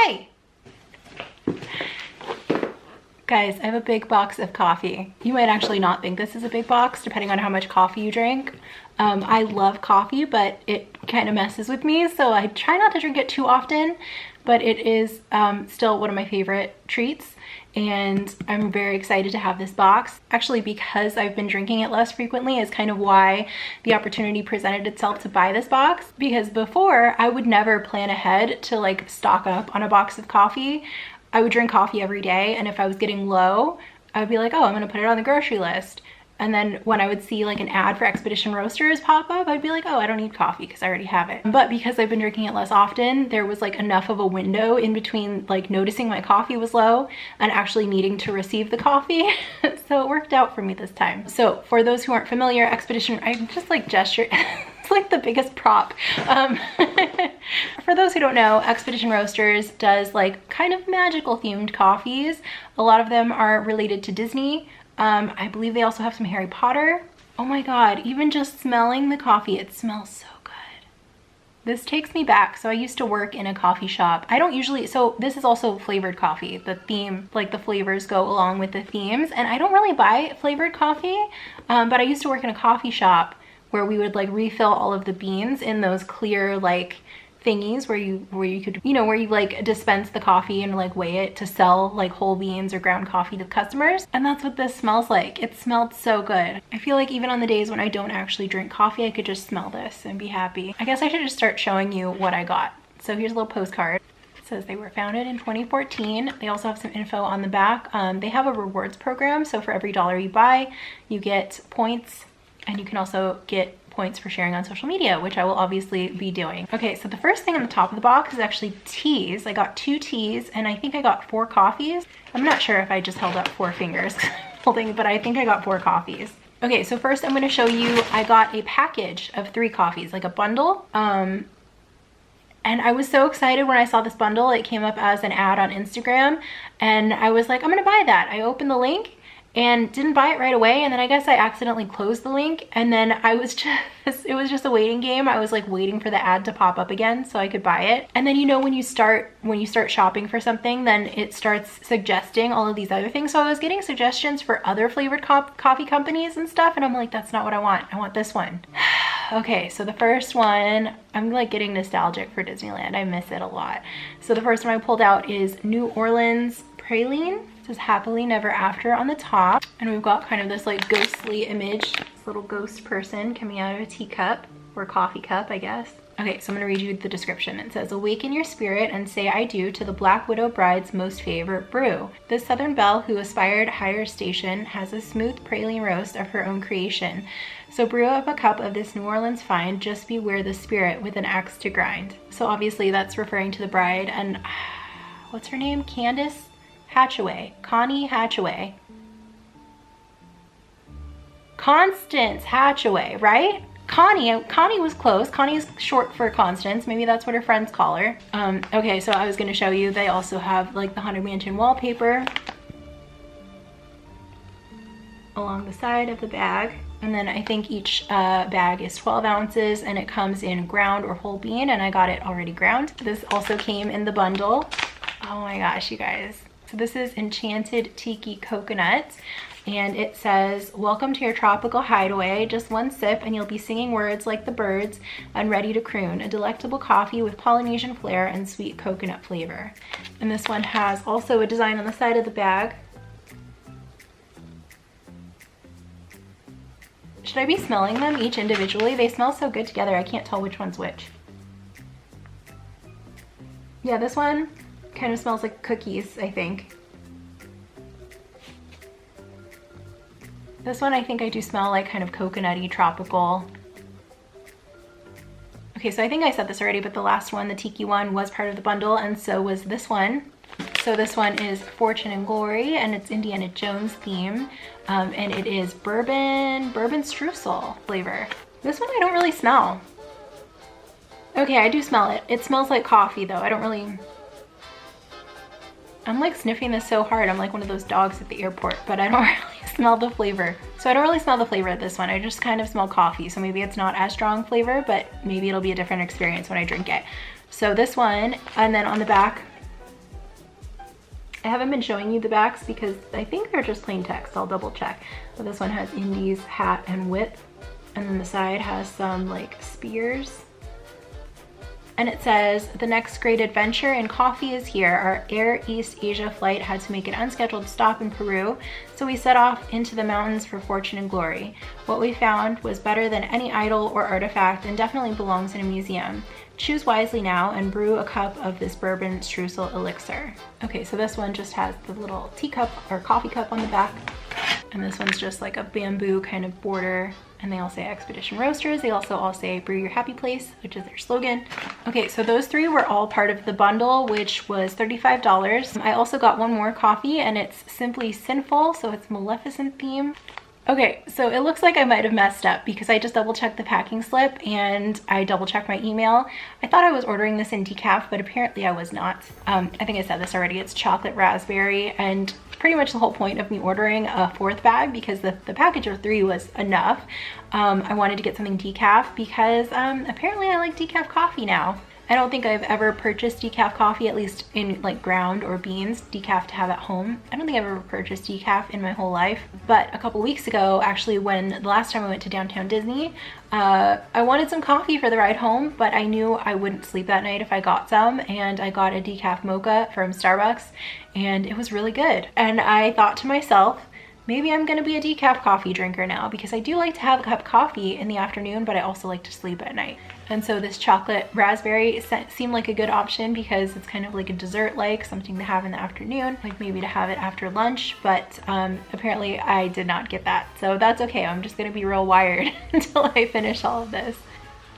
Hi! Guys, I have a big box of coffee. You might actually not think this is a big box, depending on how much coffee you drink. I love coffee, but it kind of messes with me, so I try not to drink it too often, but it is still one of my favorite treats, and I'm very excited to have this box. Actually, because I've been drinking it less frequently is kind of why the opportunity presented itself to buy this box, because before I would never plan ahead to like stock up on a box of coffee. I would drink coffee every day, and if I was getting low, I would be like, oh, I'm gonna put it on the grocery list. And then when I would see like an ad for Expedition Roasters pop up, I'd be like, oh, I don't need coffee because I already have it. But because I've been drinking it less often, there was like enough of a window in between like noticing my coffee was low and actually needing to receive the coffee. So it worked out for me this time. So for those who aren't familiar, Expedition, I just like gesture. It's like the biggest prop. For those who don't know, Expedition Roasters does like kind of magical themed coffees. A lot of them are related to Disney. I believe they also have some Harry Potter. Oh my God, even just smelling the coffee, it smells so good. This takes me back. So I used to work in a coffee shop. I don't usually, so this is also flavored coffee. The theme, like the flavors go along with the themes, and I don't really buy flavored coffee, but I used to work in a coffee shop where we would like refill all of the beans in those clear like thingies where you could, you know, where you like dispense the coffee and like weigh it to sell like whole beans or ground coffee to customers. And that's what this smells like. It smelled so good. I feel like even on the days when I don't actually drink coffee, I could just smell this and be happy. I guess I should just start showing you what I got. So here's a little postcard. It says they were founded in 2014. They also have some info on the back. They have a rewards program. So for every $1 you buy, you get points, and you can also get points for sharing on social media, which I will obviously be doing. Okay, so the first thing on the top of the box is actually teas. I got 2 teas, and I think I got 4 coffees. I'm not sure if I just held up 4 fingers holding, but I think I got 4 coffees. Okay, so first I'm gonna show you, I got a package of 3 coffees, like a bundle. And I was so excited when I saw this bundle. It came up as an ad on Instagram, and I was like, I'm gonna buy that. I opened the link and didn't buy it right away, and then I guess I accidentally closed the link, and then I was just, it was just a waiting game. I was like waiting for the ad to pop up again so I could buy it. And then, you know, when you start shopping for something, then it starts suggesting all of these other things. So I was getting suggestions for other flavored coffee companies and stuff, and I'm like, that's not what I want. I want this one. Okay, so the first one, I'm like getting nostalgic for Disneyland. I miss it a lot. So the first one I pulled out is New Orleans Praline. It says happily never after on the top, and we've got kind of this like ghostly image, this little ghost person coming out of a teacup or coffee cup, I guess. Okay, so I'm gonna read you the description. It says, awaken your spirit and say I do to the Black Widow Bride's most favorite brew. This Southern belle who aspired higher station has a smooth praline roast of her own creation. So brew up a cup of this New Orleans find, just beware the spirit with an axe to grind. So obviously that's referring to the bride, and what's her name? Candace Hatchaway, Connie Hatchaway. Constance Hatchaway, right? Connie was close. Connie is short for Constance. Maybe that's what her friends call her. Okay, so I was gonna show you, they also have like the Haunted Mansion wallpaper along the side of the bag. And then I think each bag is 12 ounces, and it comes in ground or whole bean, and I got it already ground. This also came in the bundle. Oh my gosh, you guys. So this is Enchanted Tiki Coconut, and it says, welcome to your tropical hideaway. Just one sip and you'll be singing words like the birds and ready to croon. A delectable coffee with Polynesian flair and sweet coconut flavor. And this one has also a design on the side of the bag. Should I be smelling them each individually? They smell so good together, I can't tell which one's which. Yeah, this one kind of smells like cookies, I think. This one I think I do smell like kind of coconutty, tropical. Okay, so I think I said this already, but the last one, the Tiki one, was part of the bundle, and so was this one. So this one is Fortune and Glory, and it's Indiana Jones theme, and it is bourbon streusel flavor. This one I don't really smell. Okay, I do smell it. It smells like coffee though. I don't really, I'm like sniffing this so hard. I'm like one of those dogs at the airport, but I don't really smell the flavor. So I don't really smell the flavor of this one. I just kind of smell coffee. So maybe it's not as strong flavor, but maybe it'll be a different experience when I drink it. So this one, and then on the back, I haven't been showing you the backs because I think they're just plain text. I'll double check. But this one has Indies, hat, and whip. And then the side has some like spears. And it says, the next great adventure in coffee is here. Our Air East Asia flight had to make an unscheduled stop in Peru, so we set off into the mountains for fortune and glory. What we found was better than any idol or artifact and definitely belongs in a museum. Choose wisely now and brew a cup of this Bourbon Streusel elixir. Okay, so this one just has the little teacup or coffee cup on the back. And this one's just like a bamboo kind of border. And they all say Expedition Roasters. They also all say Brew Your Happy Place, which is their slogan. Okay, so those three were all part of the bundle, which was $35. I also got one more coffee and it's Simply Sinful, so it's Maleficent Theme. Okay, so it looks like I might have messed up because I just double checked the packing slip and I double checked my email. I thought I was ordering this in decaf, but apparently I was not. I think I said this already, it's chocolate raspberry, and pretty much the whole point of me ordering a fourth bag, because the package of 3 was enough. I wanted to get something decaf because apparently I like decaf coffee now. I don't think I've ever purchased decaf coffee, at least in like ground or beans, decaf to have at home. I don't think I've ever purchased decaf in my whole life. But a couple weeks ago, actually, when the last time I went to downtown Disney, I wanted some coffee for the ride home, but I knew I wouldn't sleep that night if I got some, and I got a decaf mocha from Starbucks, and it was really good. And I thought to myself, maybe I'm gonna be a decaf coffee drinker now, because I do like to have a cup of coffee in the afternoon, but I also like to sleep at night. And so this chocolate raspberry seemed like a good option because it's kind of like a dessert-like, something to have in the afternoon, like maybe to have it after lunch, but apparently I did not get that. So that's okay, I'm just gonna be real wired until I finish all of this.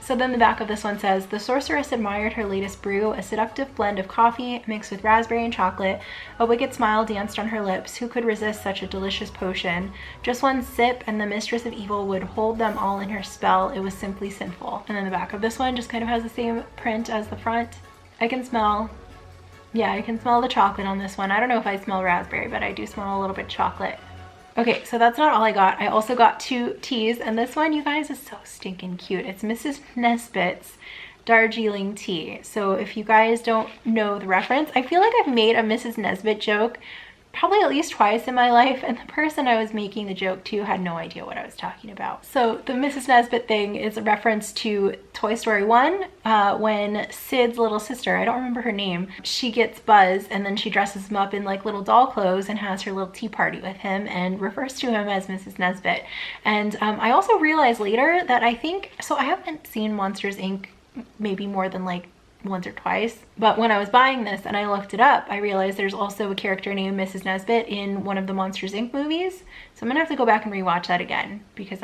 So then the back of this one says, the sorceress admired her latest brew, a seductive blend of coffee mixed with raspberry and chocolate. A wicked smile danced on her lips. Who could resist such a delicious potion? Just one sip and the mistress of evil would hold them all in her spell. It was simply sinful. And then the back of this one just kind of has the same print as the front. I can smell, yeah, I can smell the chocolate on this one. I don't know if I smell raspberry, but I do smell a little bit chocolate. Okay, so that's not all I got. I also got 2 teas, and this one, you guys, is so stinking cute. It's Mrs. Nesbitt's Darjeeling tea. So if you guys don't know the reference, I feel like I've made a Mrs. Nesbitt joke probably at least twice in my life, and the person I was making the joke to had no idea what I was talking about. So the Mrs. Nesbitt thing is a reference to Toy Story 1, when Sid's little sister, I don't remember her name, she gets Buzz and then she dresses him up in like little doll clothes and has her little tea party with him and refers to him as Mrs. Nesbitt. And I also realized later that I think, so I haven't seen Monsters Inc. maybe more than like once or twice, but when I was buying this and I looked it up, I realized there's also a character named Mrs. Nesbitt in one of the Monsters Inc. movies. So I'm gonna have to go back and rewatch that again because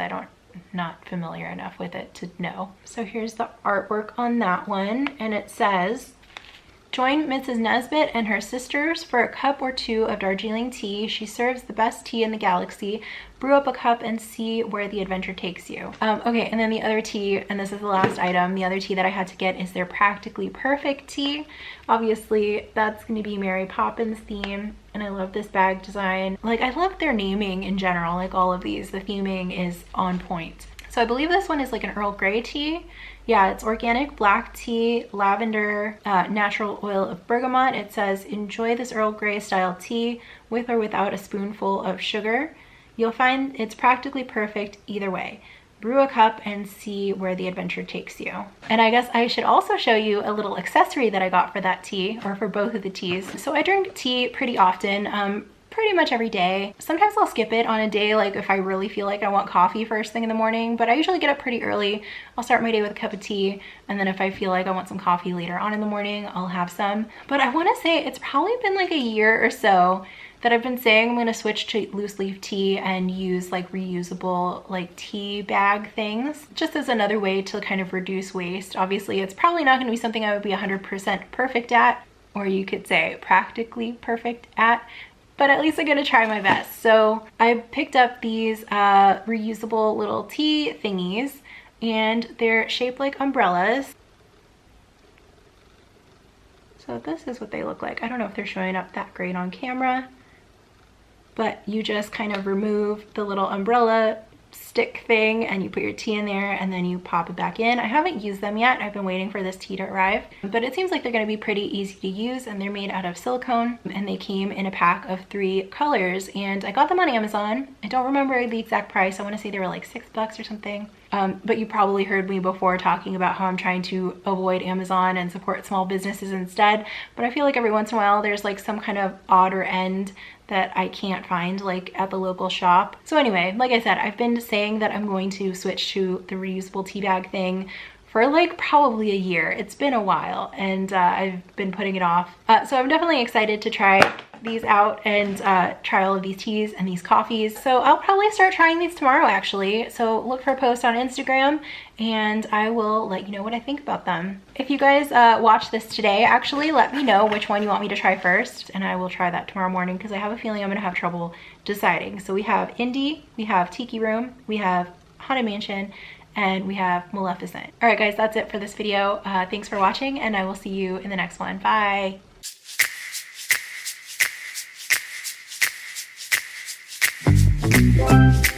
not familiar enough with it to know. So here's the artwork on that one, and it says, join Mrs. Nesbitt and her sisters for a cup or 2 of Darjeeling tea. She serves the best tea in the galaxy. Brew up a cup and see where the adventure takes you. Okay, and then the other tea, and this is the last item, the other tea that I had to get is their Practically Perfect tea. Obviously, that's gonna be Mary Poppins theme, and I love this bag design. Like, I love their naming in general, like all of these. The theming is on point. So I believe this one is like an Earl Grey tea. Yeah, it's organic black tea, lavender, natural oil of bergamot. It says, enjoy this Earl Grey style tea with or without a spoonful of sugar. You'll find it's practically perfect either way. Brew a cup and see where the adventure takes you. And I guess I should also show you a little accessory that I got for that tea, or for both of the teas. So I drink tea pretty often. Pretty much every day. Sometimes I'll skip it on a day, like if I really feel like I want coffee first thing in the morning, but I usually get up pretty early. I'll start my day with a cup of tea, and then if I feel like I want some coffee later on in the morning, I'll have some. But I want to say it's probably been like a year or so that I've been saying I'm going to switch to loose leaf tea and use like reusable like tea bag things, just as another way to kind of reduce waste. Obviously, it's probably not going to be something I would be 100% perfect at, or you could say practically perfect at, but at least I'm gonna try my best. So I picked up these reusable little tea thingies, and they're shaped like umbrellas. So this is what they look like. I don't know if they're showing up that great on camera, but you just kind of remove the little umbrella stick thing and you put your tea in there and then you pop it back in. I haven't used them yet. I've been waiting for this tea to arrive, but it seems like they're going to be pretty easy to use, and they're made out of silicone, and they came in a pack of 3 colors, and I got them on Amazon. I don't remember the exact price. I want to say they were like $6 or something. But you probably heard me before talking about how I'm trying to avoid Amazon and support small businesses instead. But I feel like every once in a while there's like some kind of odder end that I can't find like at the local shop. So anyway, like I said, I've been saying that I'm going to switch to the reusable tea bag thing for like probably a year. It's been a while, and I've been putting it off. So I'm definitely excited to try these out and try all of these teas and these coffees. So I'll probably start trying these tomorrow actually. So look for a post on Instagram and I will let you know what I think about them. If you guys watch this today, actually let me know which one you want me to try first, and I will try that tomorrow morning because I have a feeling I'm gonna have trouble deciding. So we have Indie, we have Tiki Room, we have Haunted Mansion, and we have Maleficent. All right guys, that's it for this video. Thanks for watching, and I will see you in the next one. Bye. Thank you.